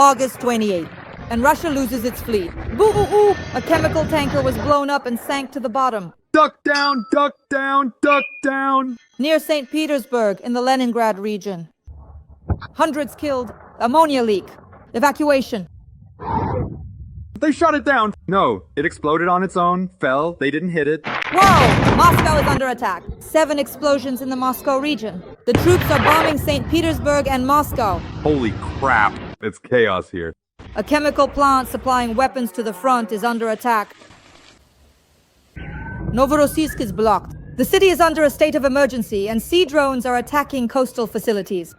August 28th, and Russia loses its fleet. Boo-oo-oo! A chemical tanker was blown up and sank to the bottom. Duck down, duck down, duck down! Near St. Petersburg, in the Leningrad region. Hundreds killed. Ammonia leak. Evacuation. They shot it down! No, it exploded on its own, fell, they didn't hit it. Whoa! Moscow is under attack. 7 explosions in the Moscow region. The troops are bombing St. Petersburg and Moscow. Holy crap, it's chaos here. A chemical plant supplying weapons to the front is under attack. Novorossiysk is blocked. The city is under a state of emergency, and sea drones are attacking coastal facilities.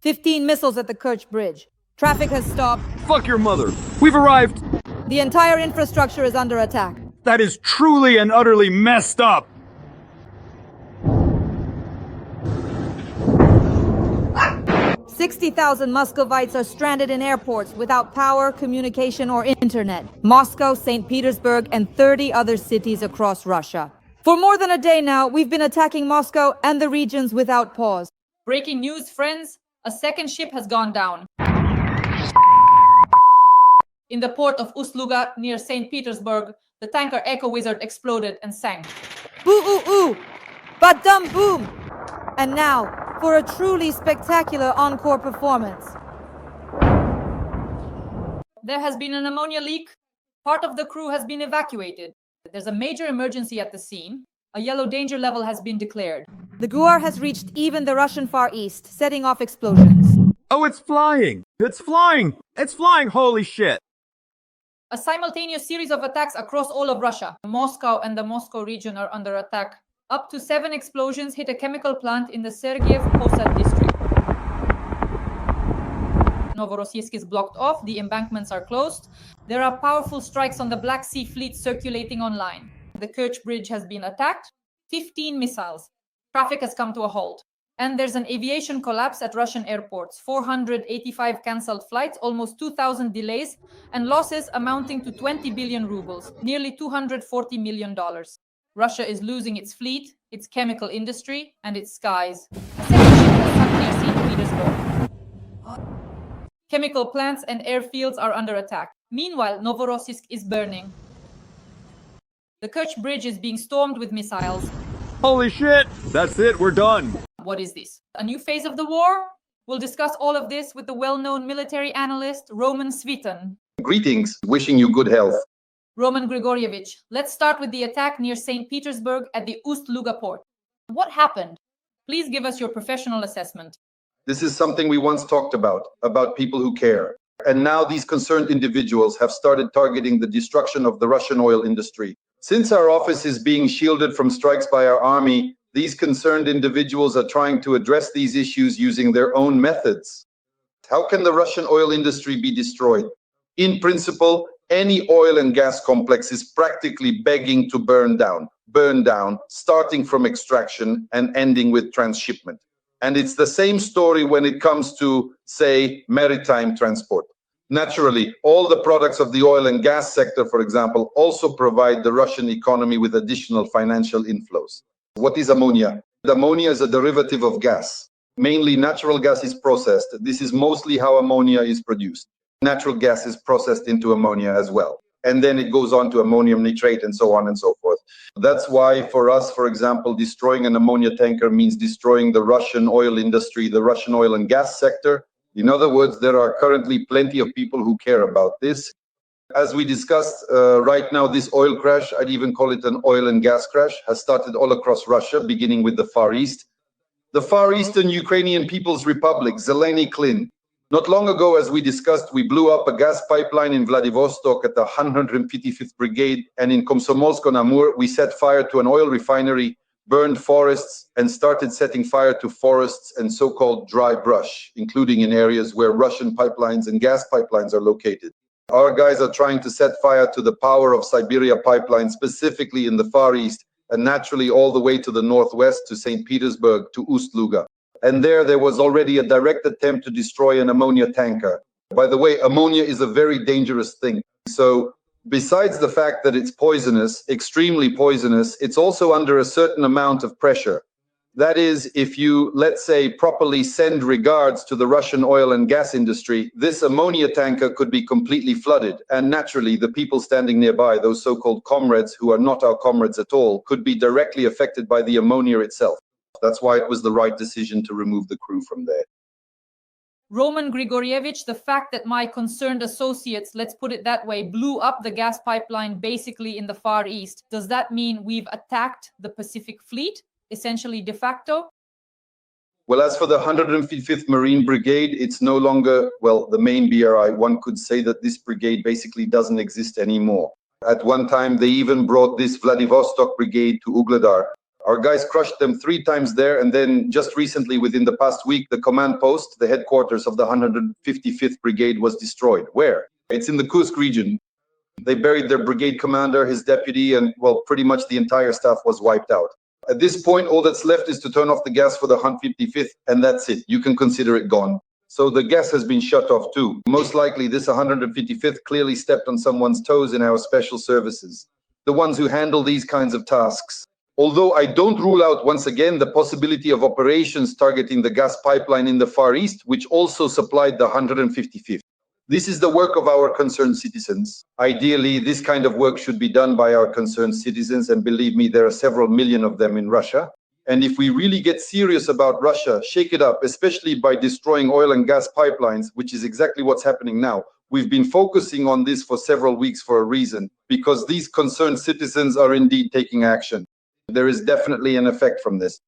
15 missiles at the Kerch Bridge. Traffic has stopped. Fuck your mother! We've arrived! The entire infrastructure is under attack. That is truly and utterly messed up! 60,000 Muscovites are stranded in airports without power, communication, or internet. Moscow, St. Petersburg, and 30 other cities across Russia. For more than a day now, we've been attacking Moscow and the regions without pause. Breaking news, friends. A second ship has gone down. In the port of Ust-Luga near St. Petersburg, the tanker Echo Wizard exploded and sank. Boo-oo-oo! Ba-dum boom! And now, for a truly spectacular encore performance. There has been an ammonia leak. Part of the crew has been evacuated. There's a major emergency at the scene. A yellow danger level has been declared. The Guar has reached even the Russian Far East, setting off explosions. Oh, it's flying! It's flying! It's flying, holy shit! A simultaneous series of attacks across all of Russia. Moscow and the Moscow region are under attack. Up to 7 explosions hit a chemical plant in the Sergeyev Posad district. Novorossiysk is blocked off, the embankments are closed. There are powerful strikes on the Black Sea Fleet circulating online. The Kerch Bridge has been attacked. 15 missiles. Traffic has come to a halt. And there's an aviation collapse at Russian airports. 485 cancelled flights, almost 2,000 delays, and losses amounting to 20 billion rubles, nearly $240 million. Russia is losing its fleet, its chemical industry, and its skies. A second ship has sunk near St. Petersburg. Chemical plants and airfields are under attack. Meanwhile, Novorossiysk is burning. The Kerch Bridge is being stormed with missiles. Holy shit! That's it, we're done! What is this? A new phase of the war? We'll discuss all of this with the well-known military analyst, Roman Svitan. Greetings, wishing you good health. Roman Grigorievich, let's start with the attack near St. Petersburg at the Ust-Luga port. What happened? Please give us your professional assessment. This is something we once talked about people who care. And now these concerned individuals have started targeting the destruction of the Russian oil industry. Since our office is being shielded from strikes by our army, these concerned individuals are trying to address these issues using their own methods. How can the Russian oil industry be destroyed? In principle, any oil and gas complex is practically begging to burn down, starting from extraction and ending with transshipment. And it's the same story when it comes to, say, maritime transport. Naturally, all the products of the oil and gas sector, for example, also provide the Russian economy with additional financial inflows. What is ammonia? Ammonia is a derivative of gas. Mainly natural gas is processed. This is mostly how ammonia is produced. Natural gas is processed into ammonia as well. And then it goes on to ammonium nitrate and so on and so forth. That's why for us, for example, destroying an ammonia tanker means destroying the Russian oil industry, the Russian oil and gas sector. In other words, there are currently plenty of people who care about this. As we discussed right now, this oil crash, I'd even call it an oil and gas crash, has started all across Russia, beginning with the Far East. The Far Eastern Ukrainian People's Republic, Zeleny Klin. Not long ago, as we discussed, we blew up a gas pipeline in Vladivostok at the 155th Brigade, and in Komsomolsk-on-Amur, we set fire to an oil refinery, burned forests, and started setting fire to forests and so-called dry brush, including in areas where Russian pipelines and gas pipelines are located. Our guys are trying to set fire to the power of Siberia pipeline, specifically in the Far East, and naturally all the way to the northwest to St. Petersburg, to Ust-Luga. And there was already a direct attempt to destroy an ammonia tanker. By the way, ammonia is a very dangerous thing. So besides the fact that it's poisonous, extremely poisonous, it's also under a certain amount of pressure. That is, if you, let's say, properly send regards to the Russian oil and gas industry, this ammonia tanker could be completely flooded. And naturally, the people standing nearby, those so-called comrades who are not our comrades at all, could be directly affected by the ammonia itself. That's why it was the right decision to remove the crew from there. Roman Grigorievich, the fact that my concerned associates, let's put it that way, blew up the gas pipeline basically in the Far East, does that mean we've attacked the Pacific Fleet, essentially de facto? Well, as for the 155th Marine Brigade, it's no longer, well, the main BRI. One could say that this brigade basically doesn't exist anymore. At one time, they even brought this Vladivostok Brigade to Ugledar. Our guys crushed them 3 times there, and then just recently, within the past week, the command post, the headquarters of the 155th Brigade was destroyed. Where? It's in the Kursk region. They buried their brigade commander, his deputy, and, well, pretty much the entire staff was wiped out. At this point, all that's left is to turn off the gas for the 155th, and that's it. You can consider it gone. So the gas has been shut off too. Most likely, this 155th clearly stepped on someone's toes in our special services, the ones who handle these kinds of tasks. Although I don't rule out, once again, the possibility of operations targeting the gas pipeline in the Far East, which also supplied the 155th. This is the work of our concerned citizens. Ideally, this kind of work should be done by our concerned citizens, and believe me, there are several million of them in Russia. And if we really get serious about Russia, shake it up, especially by destroying oil and gas pipelines, which is exactly what's happening now. We've been focusing on this for several weeks for a reason, because these concerned citizens are indeed taking action. There is definitely an effect from this.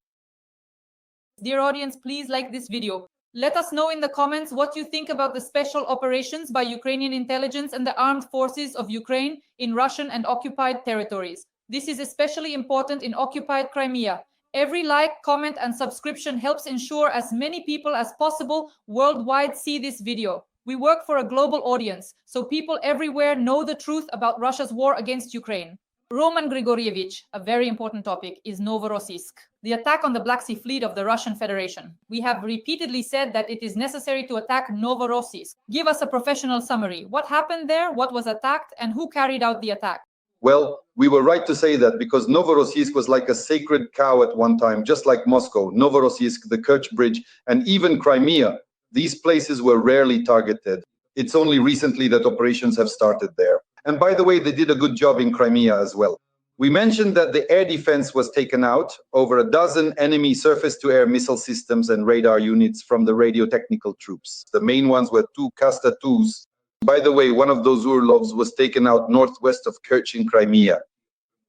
Dear audience, please like this video. Let us know in the comments what you think about the special operations by Ukrainian intelligence and the armed forces of Ukraine in Russian and occupied territories. This is especially important in occupied Crimea. Every like, comment, and subscription helps ensure as many people as possible worldwide see this video. We work for a global audience, so people everywhere know the truth about Russia's war against Ukraine. Roman Grigorievich, a very important topic, is Novorossiysk, the attack on the Black Sea Fleet of the Russian Federation. We have repeatedly said that it is necessary to attack Novorossiysk. Give us a professional summary. What happened there, what was attacked, and who carried out the attack? Well, we were right to say that because Novorossiysk was like a sacred cow at one time, just like Moscow, Novorossiysk, the Kerch Bridge, and even Crimea. These places were rarely targeted. It's only recently that operations have started there. And by the way, they did a good job in Crimea as well. We mentioned that the air defense was taken out, over a dozen enemy surface-to-air missile systems and radar units from the radio technical troops. The main ones were 2 Kasta-2s. By the way, one of those Urlovs was taken out northwest of Kerch in Crimea.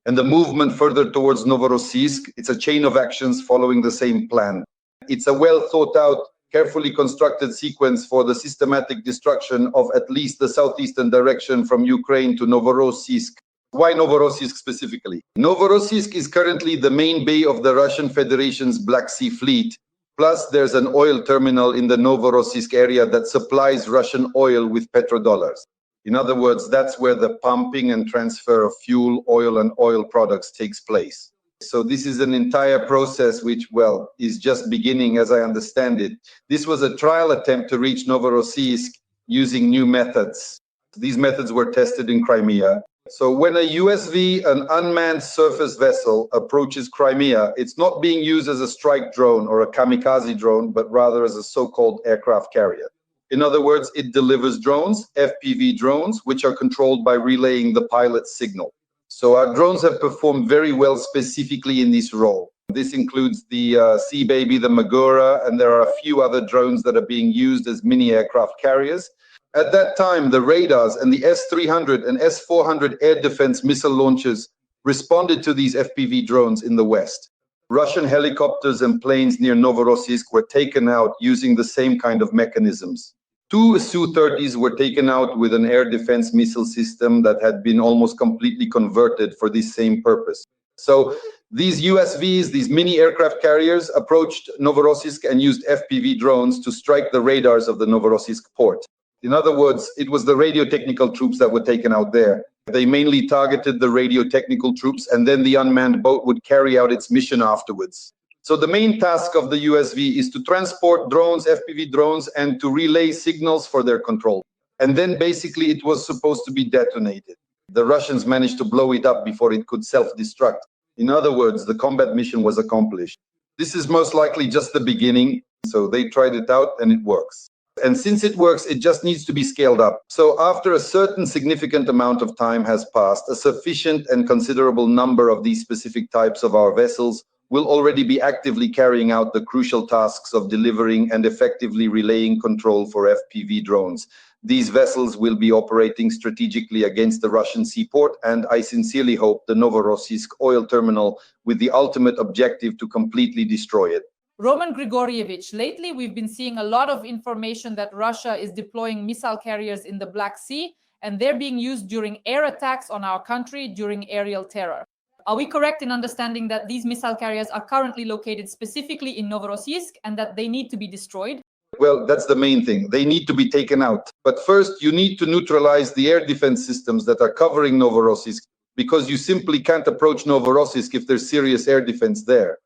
And the movement further towards Novorossiysk, it's a chain of actions following the same plan. It's a well-thought-out, carefully constructed sequence for the systematic destruction of at least the southeastern direction from Ukraine to Novorossiysk. Why Novorossiysk specifically? Novorossiysk is currently the main bay of the Russian Federation's Black Sea Fleet. Plus, there's an oil terminal in the Novorossiysk area that supplies Russian oil with petrodollars. In other words, that's where the pumping and transfer of fuel, oil, and oil products takes place. So this is an entire process which, well, is just beginning as I understand it. This was a trial attempt to reach Novorossiysk using new methods. These methods were tested in Crimea. So when a USV, an unmanned surface vessel, approaches Crimea, it's not being used as a strike drone or a kamikaze drone, but rather as a so-called aircraft carrier. In other words, it delivers drones, FPV drones, which are controlled by relaying the pilot's signal. So our drones have performed very well specifically in this role. This includes the Sea Baby, the Magura, and there are a few other drones that are being used as mini aircraft carriers. At that time, the radars and the S-300 and S-400 air defense missile launchers responded to these FPV drones in the west. Russian helicopters and planes near Novorossiysk were taken out using the same kind of mechanisms. 2 Su-30s were taken out with an air defense missile system that had been almost completely converted for this same purpose. So these USVs, these mini aircraft carriers, approached Novorossiysk and used FPV drones to strike the radars of the Novorossiysk port. In other words, it was the radio technical troops that were taken out there. They mainly targeted the radio technical troops, and then the unmanned boat would carry out its mission afterwards. So the main task of the USV is to transport drones, FPV drones, and to relay signals for their control. And then basically it was supposed to be detonated. The Russians managed to blow it up before it could self-destruct. In other words, the combat mission was accomplished. This is most likely just the beginning. So they tried it out and it works. And since it works, it just needs to be scaled up. So after a certain significant amount of time has passed, a sufficient and considerable number of these specific types of our vessels will already be actively carrying out the crucial tasks of delivering and effectively relaying control for FPV drones. These vessels will be operating strategically against the Russian seaport, and I sincerely hope the Novorossiysk oil terminal, with the ultimate objective to completely destroy it. Roman Grigorievich, lately we've been seeing a lot of information that Russia is deploying missile carriers in the Black Sea, and they're being used during air attacks on our country during aerial terror. Are we correct in understanding that these missile carriers are currently located specifically in Novorossiysk and that they need to be destroyed? Well, that's the main thing. They need to be taken out. But first, you need to neutralize the air defense systems that are covering Novorossiysk, because you simply can't approach Novorossiysk if there's serious air defense there.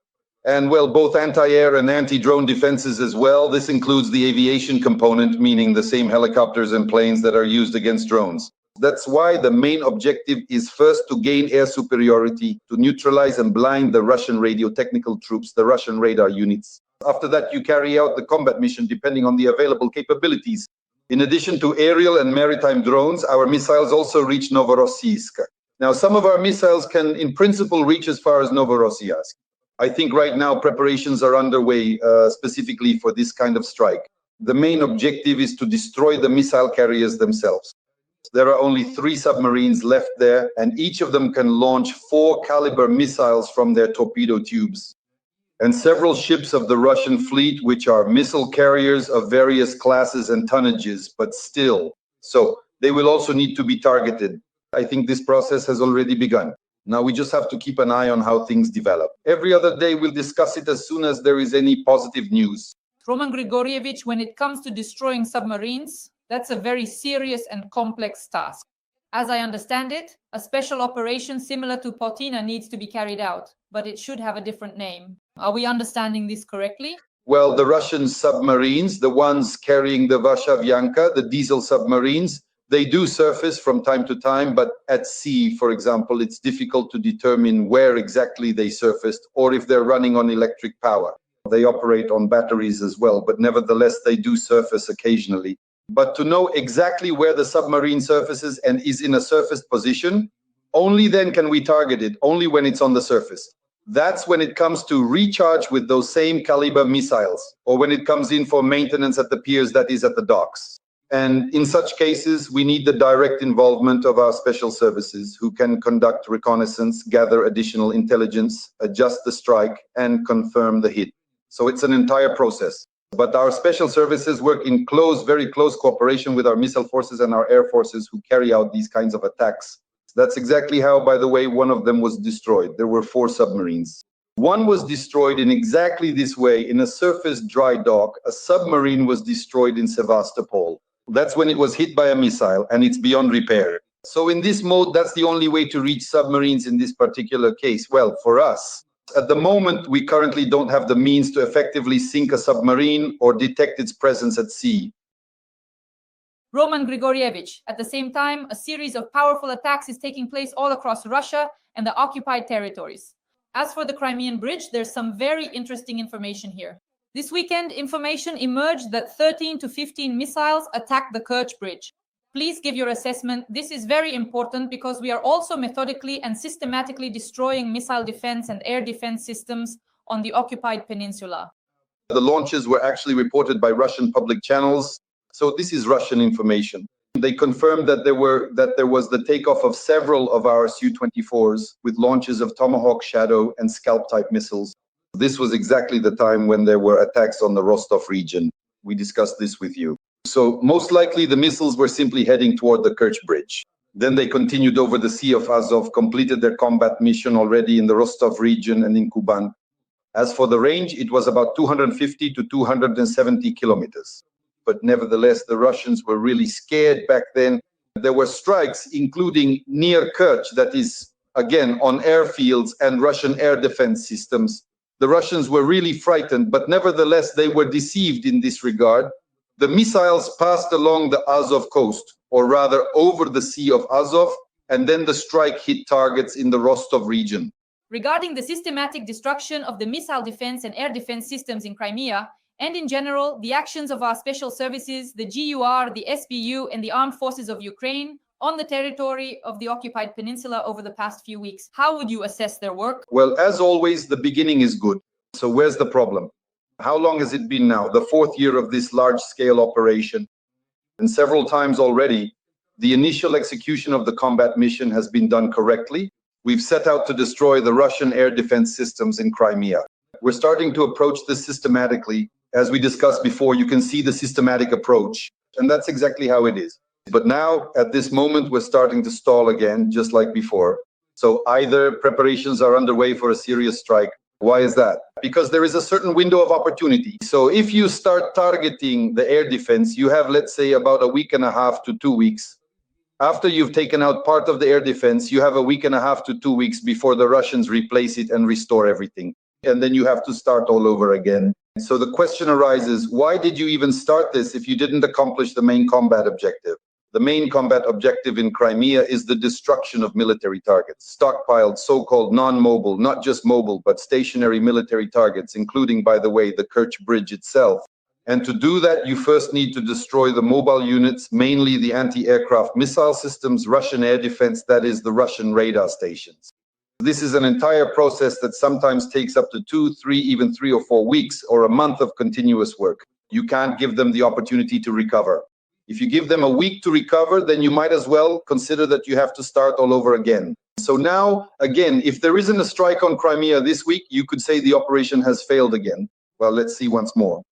And well, both anti-air and anti-drone defenses as well. This includes the aviation component, meaning the same helicopters and planes that are used against drones. That's why the main objective is first to gain air superiority, to neutralize and blind the Russian radio technical troops, the Russian radar units. After that, you carry out the combat mission depending on the available capabilities. In addition to aerial and maritime drones, our missiles also reach Novorossiysk. Now, some of our missiles can, in principle, reach as far as Novorossiysk. I think right now preparations are underway specifically for this kind of strike. The main objective is to destroy the missile carriers themselves. There are only 3 submarines left there, and each of them can launch 4-caliber missiles from their torpedo tubes. And several ships of the Russian fleet, which are missile carriers of various classes and tonnages, but still. So they will also need to be targeted. I think this process has already begun. Now we just have to keep an eye on how things develop. Every other day we'll discuss it as soon as there is any positive news. Roman Grigorievich, when it comes to destroying submarines, that's a very serious and complex task. As I understand it, a special operation similar to Potina needs to be carried out, but it should have a different name. Are we understanding this correctly? Well, the Russian submarines, the ones carrying the Varshavyanka, the diesel submarines, they do surface from time to time, but at sea, for example, it's difficult to determine where exactly they surfaced or if they're running on electric power. They operate on batteries as well, but nevertheless, they do surface occasionally. But to know exactly where the submarine surfaces and is in a surfaced position, only then can we target it, only when it's on the surface. That's when it comes to recharge with those same caliber missiles, or when it comes in for maintenance at the piers, that is at the docks. And in such cases, we need the direct involvement of our special services, who can conduct reconnaissance, gather additional intelligence, adjust the strike, and confirm the hit. So it's an entire process. But our special services work in very close cooperation with our missile forces and our air forces who carry out these kinds of attacks. That's exactly how, by the way, one of them was destroyed. There were 4 submarines. One was destroyed in exactly this way. In a surface dry dock, a submarine was destroyed in Sevastopol. That's when it was hit by a missile and it's beyond repair. So in this mode, that's the only way to reach submarines in this particular case. Well, for us, at the moment, we currently don't have the means to effectively sink a submarine or detect its presence at sea. Roman Grigorievich, at the same time, a series of powerful attacks is taking place all across Russia and the occupied territories. As for the Crimean Bridge, there's some very interesting information here. This weekend, information emerged that 13 to 15 missiles attacked the Kerch Bridge. Please give your assessment. This is very important because we are also methodically and systematically destroying missile defense and air defense systems on the occupied peninsula. The launches were actually reported by Russian public channels, so this is Russian information. They confirmed that there was the takeoff of several of our Su-24s with launches of Tomahawk, Shadow, and Scalp-type missiles. This was exactly the time when there were attacks on the Rostov region. We discussed this with you. So most likely the missiles were simply heading toward the Kerch Bridge. Then they continued over the Sea of Azov, completed their combat mission already in the Rostov region and in Kuban. As for the range, it was about 250 to 270 kilometers. But nevertheless, the Russians were really scared back then. There were strikes, including near Kerch, that is, again, on airfields and Russian air defense systems. The Russians were really frightened, but nevertheless, they were deceived in this regard. The missiles passed along the Azov coast, or rather over the Sea of Azov, and then the strike hit targets in the Rostov region. regarding the systematic destruction of the missile defense and air defense systems in Crimea, and in general, the actions of our special services, the GUR, the SBU, and the armed forces of Ukraine on the territory of the occupied peninsula over the past few weeks. How would you assess their work? Well, as always, the beginning is good. So where's the problem? How long has it been now? The fourth year of this large-scale operation. And several times already, the initial execution of the combat mission has been done correctly. We've set out to destroy the Russian air defense systems in Crimea. We're starting to approach this systematically. As we discussed before, you can see the systematic approach, and that's exactly how it is. But now, at this moment, we're starting to stall again, just like before. So either preparations are underway for a serious strike. Why is that? Because there is a certain window of opportunity. So if you start targeting the air defense, you have, let's say, about a week and a half to 2 weeks. After you've taken out part of the air defense, you have a week and a half to 2 weeks before the Russians replace it and restore everything. And then you have to start all over again. So the question arises, why did you even start this if you didn't accomplish the main combat objective? The main combat objective in Crimea is the destruction of military targets, stockpiled so-called non-mobile, not just mobile, but stationary military targets, including, by the way, the Kerch Bridge itself. And to do that, you first need to destroy the mobile units, mainly the anti-aircraft missile systems, Russian air defense, that is the Russian radar stations. This is an entire process that sometimes takes up to 2, 3, even 3 or 4 weeks or a month of continuous work. You can't give them the opportunity to recover. If you give them a week to recover, then you might as well consider that you have to start all over again. So now, again, if there isn't a strike on Crimea this week, you could say the operation has failed again. Well, let's see once more.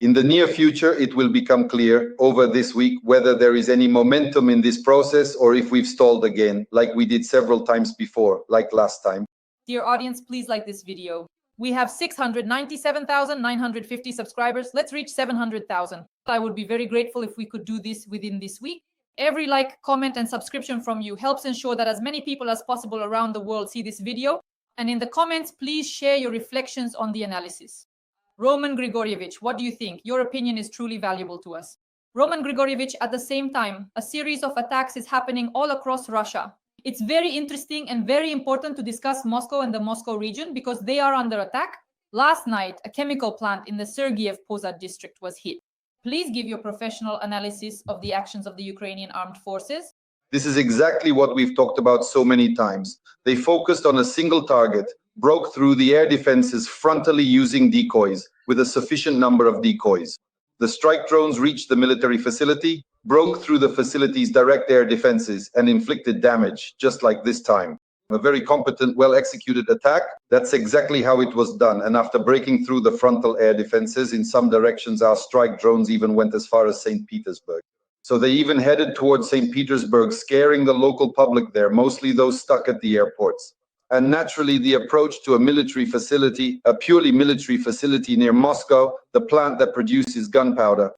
In the near future, it will become clear over this week whether there is any momentum in this process or if we've stalled again, like we did several times before, like last time. Dear audience, please like this video. We have 697,950 subscribers. Let's reach 700,000. I would be very grateful if we could do this within this week. Every like, comment, and subscription from you helps ensure that as many people as possible around the world see this video. And in the comments, please share your reflections on the analysis. Roman Grigorievich, what do you think? Your opinion is truly valuable to us. Roman Grigorievich, at the same time, a series of attacks is happening all across Russia. It's very interesting and very important to discuss Moscow and the Moscow region because they are under attack. Last night, a chemical plant in the Sergiev Pozad district was hit. Please give your professional analysis of the actions of the Ukrainian armed forces. This is exactly what we've talked about so many times. They focused on a single target, broke through the air defenses frontally using decoys, with a sufficient number of decoys. The strike drones reached the military facility, broke through the facility's direct air defenses, and inflicted damage, just like this time. A very competent, well-executed attack. That's exactly how it was done. And after breaking through the frontal air defenses, in some directions, our strike drones even went as far as St. Petersburg. So they even headed towards St. Petersburg, scaring the local public there, mostly those stuck at the airports. And naturally, the approach to a military facility, a purely military facility near Moscow, the plant that produces gunpowder.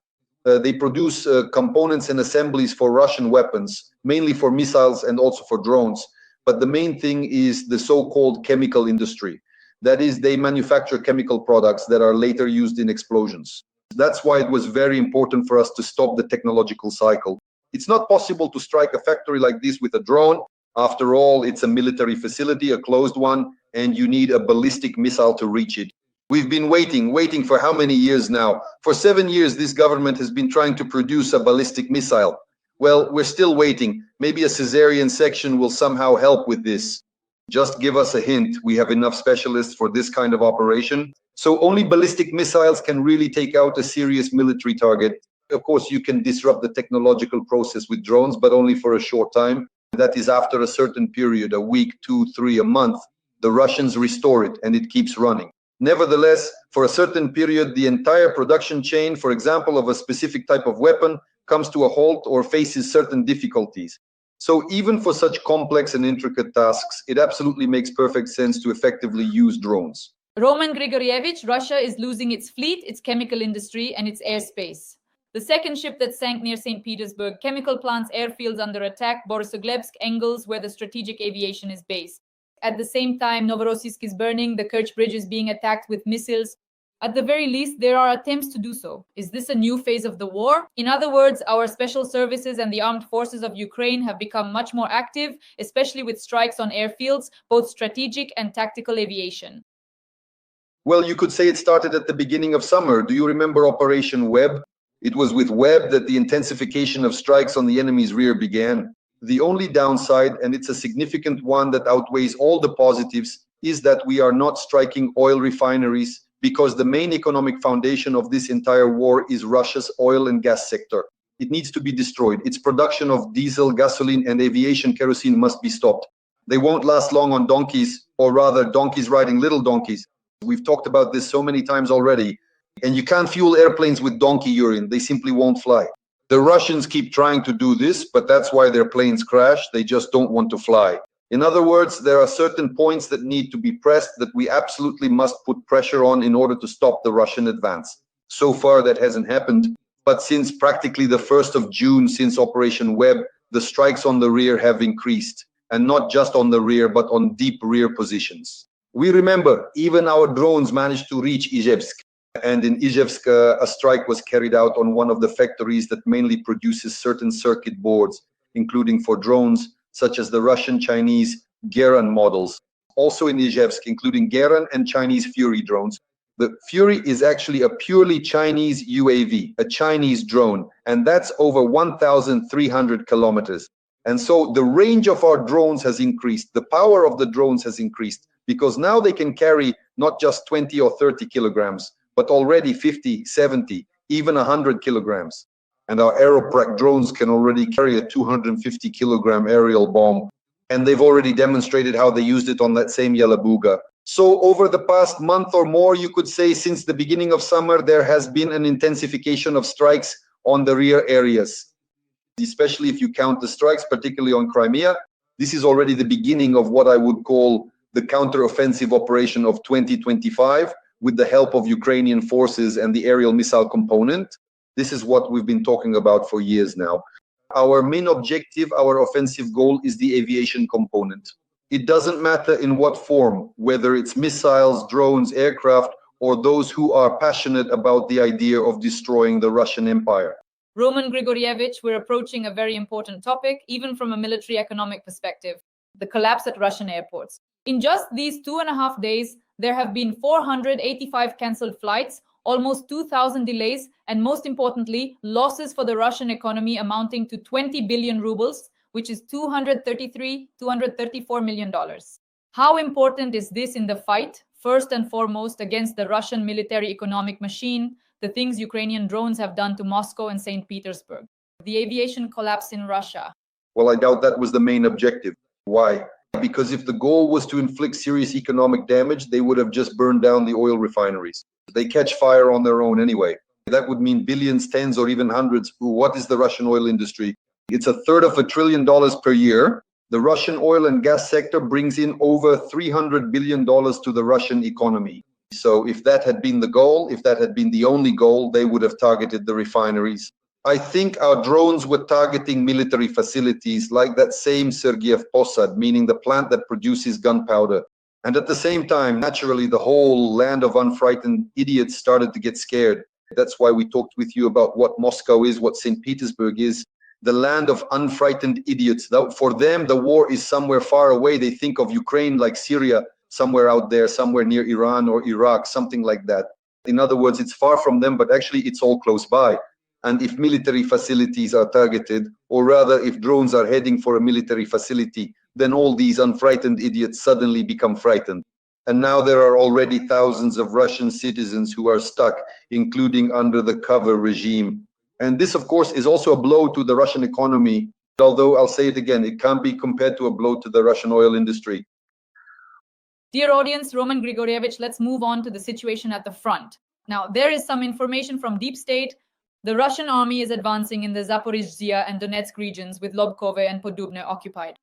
They produce components and assemblies for Russian weapons, mainly for missiles and also for drones. But the main thing is the so-called chemical industry. That is, they manufacture chemical products that are later used in explosions. That's why it was very important for us to stop the technological cycle. It's not possible to strike a factory like this with a drone. After all, it's a military facility, a closed one, and you need a ballistic missile to reach it. We've been waiting for how many years now? For 7 years, this government has been trying to produce a ballistic missile. Well, we're still waiting. Maybe a cesarean section will somehow help with this. Just give us a hint. We have enough specialists for this kind of operation. So only ballistic missiles can really take out a serious military target. Of course, you can disrupt the technological process with drones, but only for a short time. That is after a certain period, a week, 2, 3, a month. The Russians restore it and it keeps running. Nevertheless, for a certain period, the entire production chain, for example, of a specific type of weapon, comes to a halt or faces certain difficulties. So even for such complex and intricate tasks, it absolutely makes perfect sense to effectively use drones. Roman Grigorievich, Russia is losing its fleet, its chemical industry, and its airspace. The second ship that sank near St. Petersburg, chemical plants, airfields under attack, Borisogledsk, Engels, where the strategic aviation is based. At the same time, Novorossiysk is burning, the Kerch Bridge is being attacked with missiles. At the very least, there are attempts to do so. Is this a new phase of the war? In other words, our special services and the armed forces of Ukraine have become much more active, especially with strikes on airfields, both strategic and tactical aviation. Well, you could say it started at the beginning of summer. Do you remember Operation Web? It was with Web that the intensification of strikes on the enemy's rear began. The only downside, and it's a significant one that outweighs all the positives, is that we are not striking oil refineries, because the main economic foundation of this entire war is Russia's oil and gas sector. It needs to be destroyed. Its production of diesel, gasoline, and aviation kerosene must be stopped. They won't last long on donkeys, or rather donkeys riding little donkeys. We've talked about this so many times already. And you can't fuel airplanes with donkey urine. They simply won't fly. The Russians keep trying to do this, but that's why their planes crash. They just don't want to fly. In other words, there are certain points that need to be pressed that we absolutely must put pressure on in order to stop the Russian advance. So far, that hasn't happened. But since practically the 1st of June, since Operation Web, the strikes on the rear have increased. And not just on the rear, but on deep rear positions. We remember, even our drones managed to reach Izhevsk. And in Izhevsk, a strike was carried out on one of the factories that mainly produces certain circuit boards, including for drones, such as the Russian-Chinese Geran models. Also in Izhevsk, including Geran and Chinese Fury drones. The Fury is actually a purely Chinese UAV, a Chinese drone, and that's over 1,300 kilometers. And so the range of our drones has increased. The power of the drones has increased because now they can carry not just 20 or 30 kilograms, but already 50, 70, even 100 kilograms. And our Aeroprac drones can already carry a 250 kilogram aerial bomb. And they've already demonstrated how they used it on that same Yelabuga. So over the past month or more, you could say since the beginning of summer, there has been an intensification of strikes on the rear areas. Especially if you count the strikes, particularly on Crimea. This is already the beginning of what I would call the counter-offensive operation of 2025 with the help of Ukrainian forces and the aerial missile component. This is what we've been talking about for years now. Our main objective, our offensive goal is the aviation component. It doesn't matter in what form, whether it's missiles, drones, aircraft, or those who are passionate about the idea of destroying the Russian Empire. Roman Grigorievich, we're approaching a very important topic, even from a military economic perspective, the collapse at Russian airports. In just these 2.5 days, there have been 485 cancelled flights, almost 2,000 delays, and most importantly, losses for the Russian economy amounting to 20 billion rubles, which is $234 million. How important is this in the fight, first and foremost, against the Russian military economic machine, the things Ukrainian drones have done to Moscow and St. Petersburg, the aviation collapse in Russia? Well, I doubt that was the main objective. Why? Because if the goal was to inflict serious economic damage, they would have just burned down the oil refineries. They catch fire on their own anyway. That would mean billions, tens, or even hundreds. What is the Russian oil industry? It's $1/3 of $1 trillion per year. The Russian oil and gas sector brings in over $300 billion to the Russian economy. So if that had been the goal, if that had been the only goal, they would have targeted the refineries. I think our drones were targeting military facilities like that same Sergeyev Posad, meaning the plant that produces gunpowder. And at the same time, naturally, the whole land of unfrightened idiots started to get scared. That's why we talked with you about what Moscow is, what St. Petersburg is, the land of unfrightened idiots. For them, the war is somewhere far away. They think of Ukraine like Syria, somewhere out there, somewhere near Iran or Iraq, something like that. In other words, it's far from them, but actually it's all close by. And if military facilities are targeted, or rather if drones are heading for a military facility, then all these unfrightened idiots suddenly become frightened. And now there are already thousands of Russian citizens who are stuck, including under the cover regime. And this, of course, is also a blow to the Russian economy, although I'll say it again, it can't be compared to a blow to the Russian oil industry. Dear audience, Roman Grigorievich, let's move on to the situation at the front. Now, there is some information from Deep State. The Russian army is advancing in the Zaporizhzhia and Donetsk regions with Lobkove and Podubne occupied.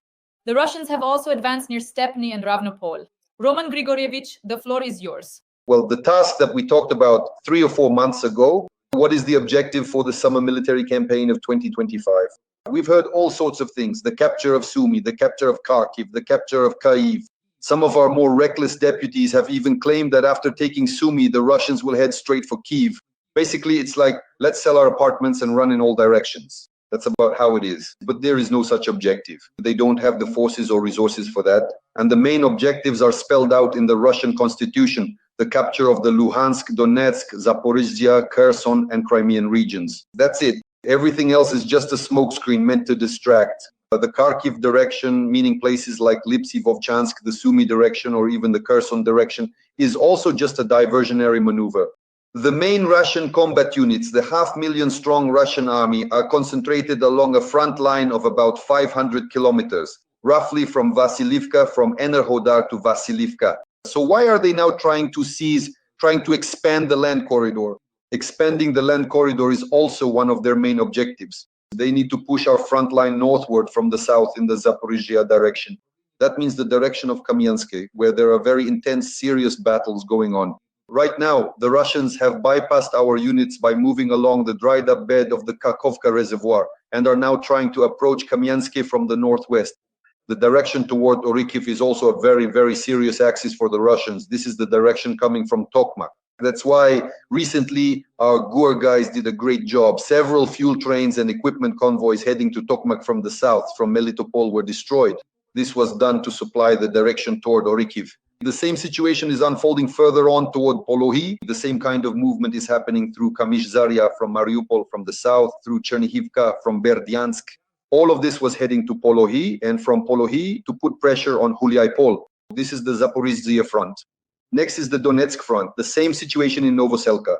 The Russians have also advanced near Stepny and Ravnopol. Roman Grigorievich, the floor is yours. Well, the task that we talked about 3 or 4 months ago, what is the objective for the summer military campaign of 2025? We've heard all sorts of things, the capture of Sumy, the capture of Kharkiv, the capture of Kyiv. Some of our more reckless deputies have even claimed that after taking Sumy, the Russians will head straight for Kyiv. Basically, it's like, let's sell our apartments and run in all directions. That's about how it is. But there is no such objective. They don't have the forces or resources for that. And the main objectives are spelled out in the Russian constitution: the capture of the Luhansk, Donetsk, Zaporizhzhia, Kherson, and Crimean regions. That's it. Everything else is just a smokescreen meant to distract. The Kharkiv direction, meaning places like Lipsy, Vovchansk, the Sumy direction, or even the Kherson direction, is also just a diversionary maneuver. The main Russian combat units, the 500,000 strong Russian army, are concentrated along a front line of about 500 kilometers, roughly from Vassilivka, from Enerhodar to Vassilivka. So why are they now trying to expand the land corridor? Expanding the land corridor is also one of their main objectives. They need to push our front line northward from the south in the Zaporizhzhia direction. That means the direction of Kamyansk, where there are very intense, serious battles going on. Right now, the Russians have bypassed our units by moving along the dried up bed of the Kakhovka reservoir and are now trying to approach Kamyansk from the northwest. The direction toward Orikhiv is also a very, very serious axis for the Russians. This is the direction coming from Tokmak. That's why recently our GUR guys did a great job. Several fuel trains and equipment convoys heading to Tokmak from the south, from Melitopol, were destroyed. This was done to supply the direction toward Orikhiv. The same situation is unfolding further on toward Polohi. The same kind of movement is happening through Kamysh-Zarya from Mariupol from the south, through Chernihivka from Berdyansk. All of this was heading to Polohi, and from Polohi to put pressure on Hulyai-Pol. This is the Zaporizhzhia front. Next is the Donetsk front, the same situation in Novoselka.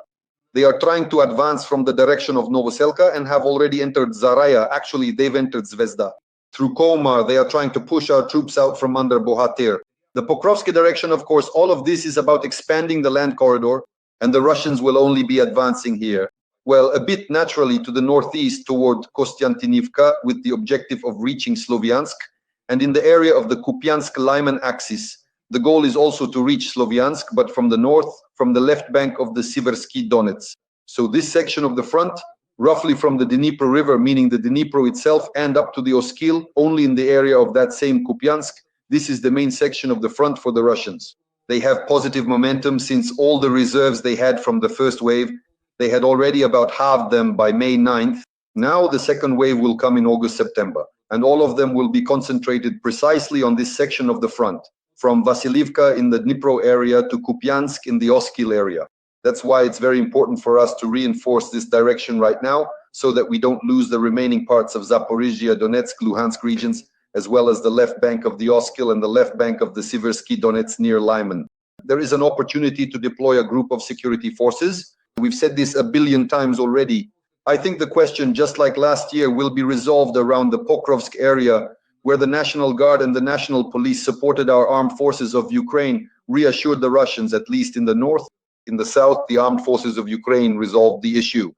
They are trying to advance from the direction of Novoselka and have already entered Zaraya. Actually, they've entered Zvezda. Through Komar, they are trying to push our troops out from under Bohatyr. The Pokrovsky direction, of course, all of this is about expanding the land corridor, and the Russians will only be advancing here. Well, a bit naturally to the northeast toward Kostiantinivka with the objective of reaching Sloviansk, and in the area of the Kupiansk-Lyman axis. The goal is also to reach Sloviansk, but from the north, from the left bank of the Siversky Donets. So this section of the front, roughly from the Dnipro River, meaning the Dnipro itself, and up to the Oskil, only in the area of that same Kupiansk, this is the main section of the front for the Russians. They have positive momentum since all the reserves they had from the first wave, they had already about halved them by May 9th. Now the second wave will come in August, September, and all of them will be concentrated precisely on this section of the front, from Vassilivka in the Dnipro area to Kupiansk in the Oskil area. That's why it's very important for us to reinforce this direction right now, so that we don't lose the remaining parts of Zaporizhzhia, Donetsk, Luhansk regions, as well as the left bank of the Oskil and the left bank of the Siversky Donets near Lyman. There is an opportunity to deploy a group of security forces. We've said this a billion times already. I think the question, just like last year, will be resolved around the Pokrovsk area, where the National Guard and the National Police supported our armed forces of Ukraine, reassured the Russians, at least in the north. In the south, the armed forces of Ukraine resolved the issue.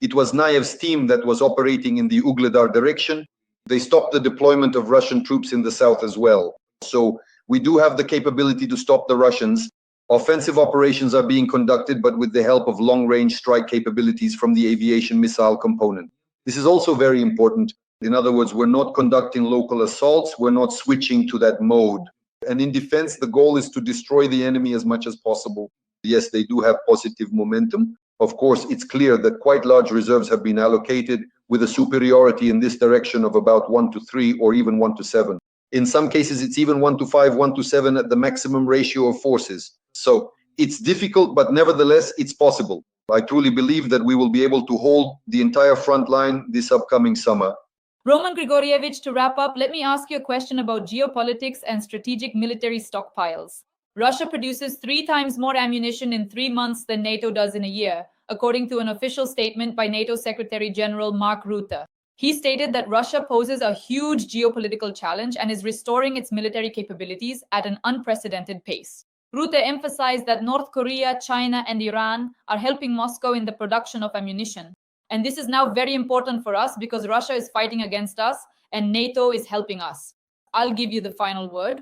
It was Nayev's team that was operating in the Ugledar direction. They stopped the deployment of Russian troops in the south as well. So we do have the capability to stop the Russians. Offensive operations are being conducted, but with the help of long-range strike capabilities from the aviation missile component. This is also very important. In other words, we're not conducting local assaults, we're not switching to that mode. And in defense, the goal is to destroy the enemy as much as possible. Yes, they do have positive momentum. Of course, it's clear that quite large reserves have been allocated with a superiority in this direction of about 1-3 or even 1-7. In some cases, it's even 1-5, 1-7 at the maximum ratio of forces. So it's difficult, but nevertheless, it's possible. I truly believe that we will be able to hold the entire front line this upcoming summer. Roman Grigorievich, to wrap up, let me ask you a question about geopolitics and strategic military stockpiles. Russia produces 3 times more ammunition in 3 months than NATO does in a year, according to an official statement by NATO Secretary General Mark Rutte. He stated that Russia poses a huge geopolitical challenge and is restoring its military capabilities at an unprecedented pace. Rutte emphasized that North Korea, China, and Iran are helping Moscow in the production of ammunition. And this is now very important for us because Russia is fighting against us and NATO is helping us. I'll give you the final word.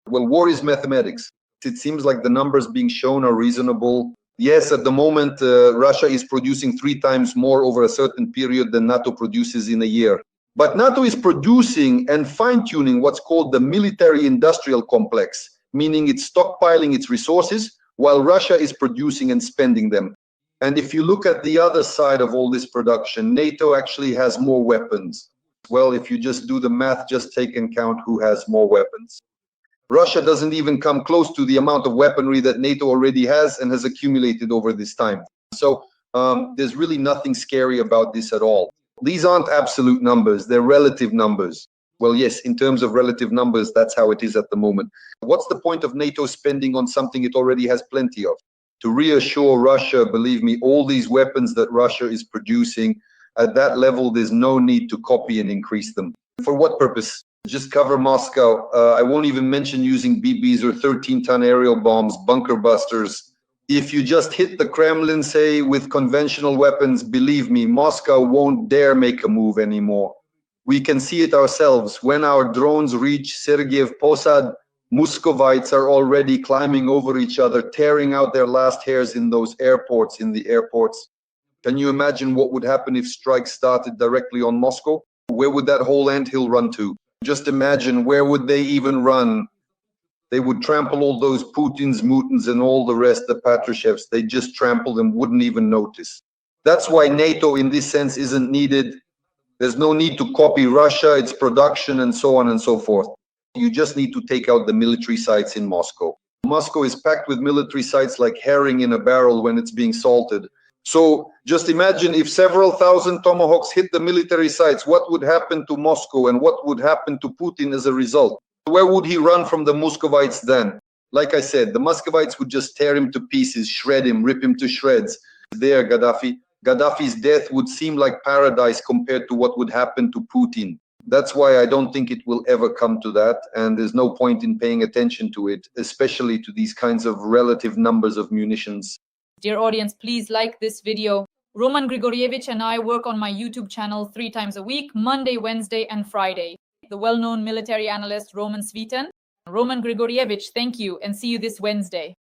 Well, war is mathematics. It seems like the numbers being shown are reasonable. Yes, at the moment, Russia is producing 3 times more over a certain period than NATO produces in a year. But NATO is producing and fine-tuning what's called the military-industrial complex, meaning it's stockpiling its resources while Russia is producing and spending them. And if you look at the other side of all this production, NATO actually has more weapons. Well, if you just do the math, just take and count who has more weapons. Russia doesn't even come close to the amount of weaponry that NATO already has and has accumulated over this time. So there's really nothing scary about this at all. These aren't absolute numbers, they're relative numbers. Well, yes, in terms of relative numbers, that's how it is at the moment. What's the point of NATO spending on something it already has plenty of? To reassure Russia, believe me, all these weapons that Russia is producing, at that level, there's no need to copy and increase them. For what purpose? Just cover Moscow. I won't even mention using BBs or 13-ton aerial bombs, bunker busters. If you just hit the Kremlin, say, with conventional weapons, believe me, Moscow won't dare make a move anymore. We can see it ourselves. When our drones reach Sergiev Posad, Muscovites are already climbing over each other, tearing out their last hairs in those airports, in the airports. Can you imagine what would happen if strikes started directly on Moscow? Where would that whole anthill run to? Just imagine, where would they even run? They would trample all those Putins, Mutins, and all the rest, the Patrushevs. They just trample them, wouldn't even notice. That's why NATO, in this sense, isn't needed. There's no need to copy Russia, its production, and so on and so forth. You just need to take out the military sites in Moscow. Moscow is packed with military sites like herring in a barrel when it's being salted. So just imagine if several thousand Tomahawks hit the military sites, what would happen to Moscow and what would happen to Putin as a result? Where would he run from the Muscovites then? Like I said, the Muscovites would just tear him to pieces, shred him, rip him to shreds. There, Gaddafi. Gaddafi's death would seem like paradise compared to what would happen to Putin. That's why I don't think it will ever come to that, and there's no point in paying attention to it, especially to these kinds of relative numbers of munitions. Dear audience, please like this video. Roman Grigorievich and I work on my YouTube channel 3 times a week, Monday, Wednesday, and Friday. The well-known military analyst Roman Svitan. Roman Grigorievich, thank you, and see you this Wednesday.